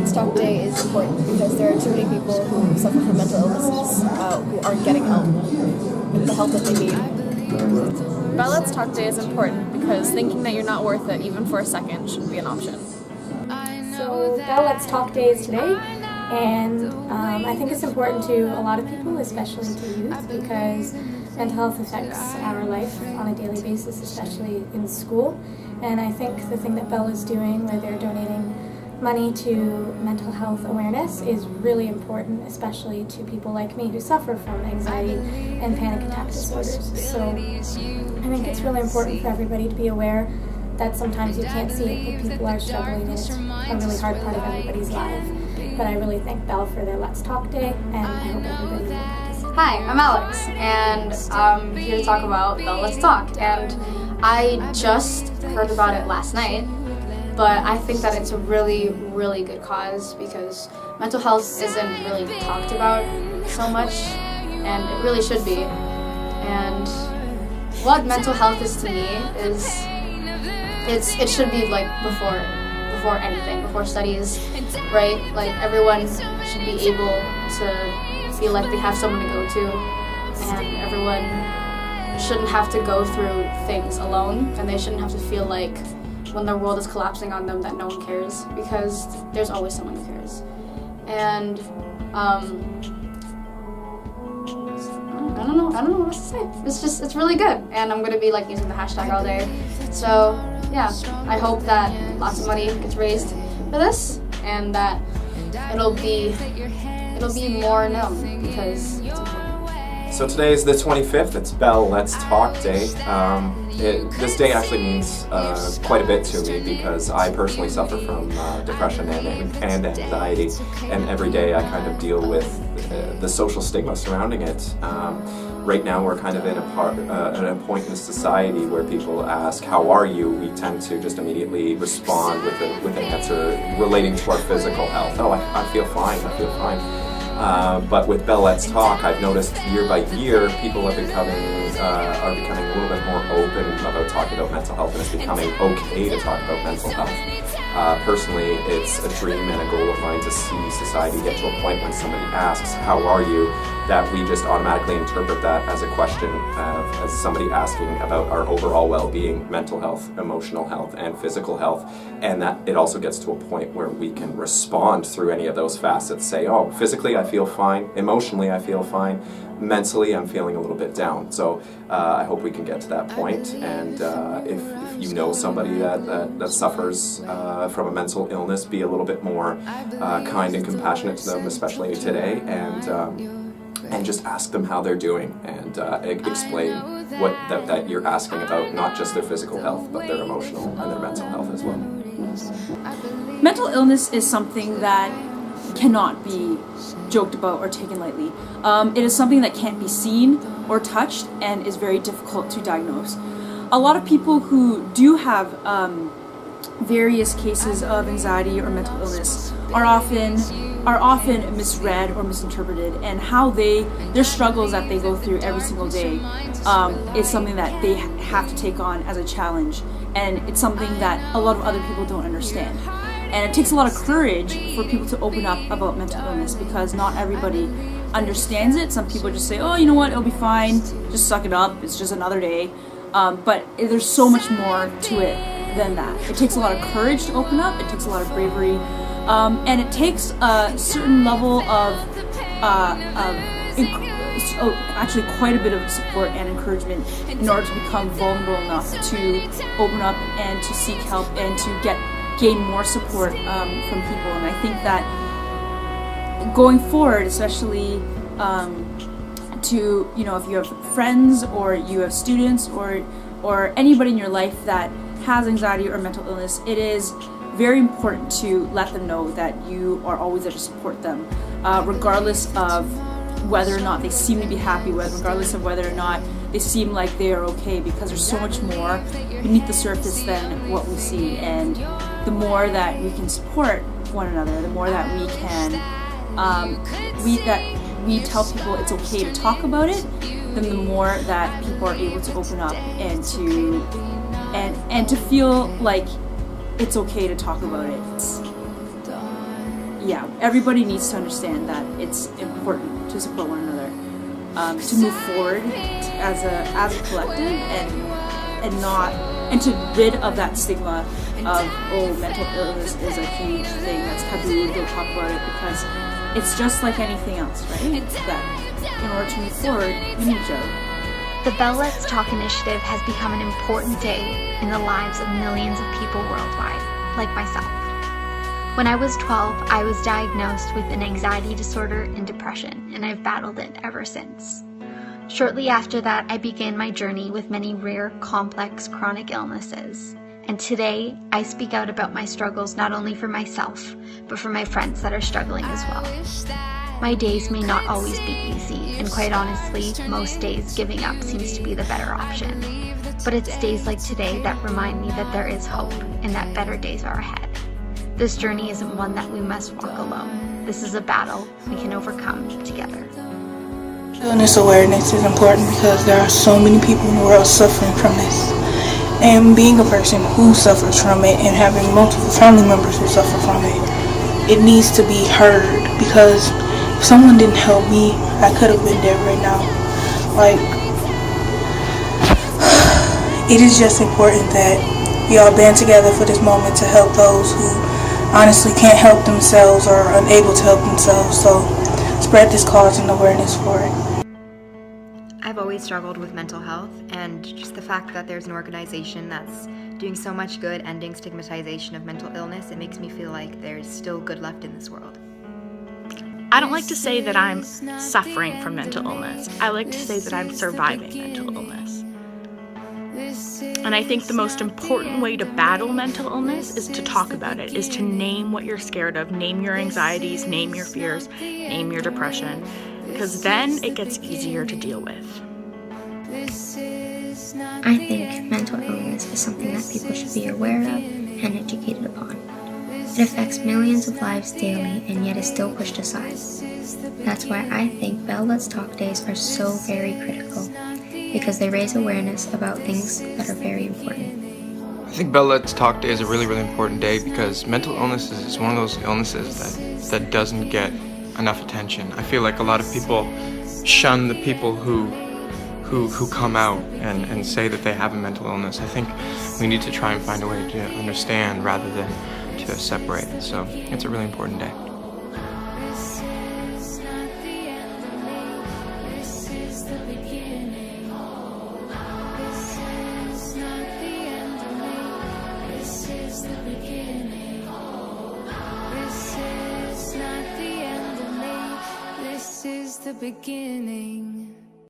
Let's Talk Day is important because there are too many people who suffer from mental illnesses who aren't getting help, the help that they need. But Let's Talk Day is important because thinking that you're not worth it, even for a second, shouldn't be an option. So Let's Talk Day is today, and I think it's important to a lot of people, especially to youth, because mental health affects our life on a daily basis, especially in school. And I think the thing that Bell is doing, where they're donating money to mental health awareness, is really important, especially to people like me who suffer from anxiety and panic attack disorders. So I think it's really important for everybody to be aware that sometimes you can't see it, but people are struggling, and it's a really hard part of everybody's life. But I really thank Bell for their Let's Talk Day, and I hope everybody will participate. Hi, I'm Alex, and I'm here to talk about Bell Let's Talk. And I just heard about it last night, but I think that it's a really, really good cause because mental health isn't really talked about so much, and it really should be. And what mental health is to me is it should be like before anything, before studies, right? Like everyone should be able to feel like they have someone to go to, and everyone shouldn't have to go through things alone, and they shouldn't have to feel like when their world is collapsing on them that no one cares, because there's always someone who cares. And I don't know what to say. It's really good, and I'm gonna be like using the hashtag all day. So yeah, I hope that lots of money gets raised for this, and that it'll be more known because it's important. So today is the 25th, it's Bell Let's Talk Day. This day actually means quite a bit to me because I personally suffer from depression and anxiety, and every day I kind of deal with the social stigma surrounding it. Right now we're kind of at a point in society where people ask, how are you? We tend to just immediately respond with an answer relating to our physical health. Oh, I feel fine, I feel fine. But with Bell Let's Talk, I've noticed year by year people are becoming a little bit more open about talking about mental health, and it's becoming okay to talk about mental health. Personally, it's a dream and a goal of mine to see society get to a point when somebody asks, how are you, that we just automatically interpret that as a question, as somebody asking about our overall well-being, mental health, emotional health, and physical health, and that it also gets to a point where we can respond through any of those facets, say, oh, physically I feel fine, emotionally I feel fine, mentally I'm feeling a little bit down. So I hope we can get to that point, and if you know somebody that suffers from a mental illness, be a little bit more kind and compassionate to them, especially today, and just ask them how they're doing, and explain what that you're asking about, not just their physical health, but their emotional and their mental health as well. Mental illness is something that cannot be joked about or taken lightly. It is something that can't be seen or touched and is very difficult to diagnose. A lot of people who do have various cases of anxiety or mental illness are often misread or misinterpreted, and how their struggles that they go through every single day is something that they have to take on as a challenge, and it's something that a lot of other people don't understand. And it takes a lot of courage for people to open up about mental illness, because not everybody understands it. Some people just say, oh, you know what, it'll be fine, just suck it up, it's just another day. But there's so much more to it than that. It takes a lot of courage to open up, it takes a lot of bravery, and it takes a certain level of actually quite a bit of support and encouragement in order to become vulnerable enough to open up and to seek help and to gain more support from people. And I think that going forward, especially to, you know, if you have friends or you have students or anybody in your life that has anxiety or mental illness, it is very important to let them know that you are always there to support them, regardless of whether or not they seem to be happy, regardless of whether or not they seem like they are okay, because there's so much more beneath the surface than what we see. And the more that we can support one another, the more that we can we tell people it's okay to talk about it, then the more that people are able to open up and to feel like it's okay to talk about it. yeah, everybody needs to understand that it's important to support one another, to move forward as a collective, and to rid of that stigma of, oh, mental illness is a huge thing that's taboo, don't talk about it, because it's just like anything else, right? That in order to move forward, we need each other. The Bell Let's Talk initiative has become an important day in the lives of millions of people worldwide, like myself. When I was 12, I was diagnosed with an anxiety disorder and depression, and I've battled it ever since. Shortly after that, I began my journey with many rare, complex, chronic illnesses. And today, I speak out about my struggles not only for myself, but for my friends that are struggling as well. My days may not always be easy, and quite honestly, most days giving up seems to be the better option. But it's days like today that remind me that there is hope, and that better days are ahead. This journey isn't one that we must walk alone. This is a battle we can overcome together. Illness awareness is important because there are so many people in the world suffering from this. And being a person who suffers from it and having multiple family members who suffer from it, it needs to be heard, because if someone didn't help me, I could have been dead right now. Like, it is just important that we all band together for this moment to help those who honestly can't help themselves or are unable to help themselves. So spread this cause and awareness for it. I've always struggled with mental health, and just the fact that there's an organization that's doing so much good ending stigmatization of mental illness, it makes me feel like there's still good left in this world. I don't like to say that I'm suffering from mental illness. I like to say that I'm surviving mental illness. And I think the most important way to battle mental illness is to talk about it, is to name what you're scared of, name your anxieties, name your fears, name your depression, because then it gets easier to deal with. I think mental illness is something that people should be aware of and educated upon. It affects millions of lives daily and yet is still pushed aside. That's why I think Bell Let's Talk Days are so very critical, because they raise awareness about things that are very important. I think Bell Let's Talk Day is a really, really important day because mental illness is one of those illnesses that doesn't get enough attention. I feel like a lot of people shun the people who come out and say that they have a mental illness. I think we need to try and find a way to understand rather than to separate. So it's a really important day. This is the beginning.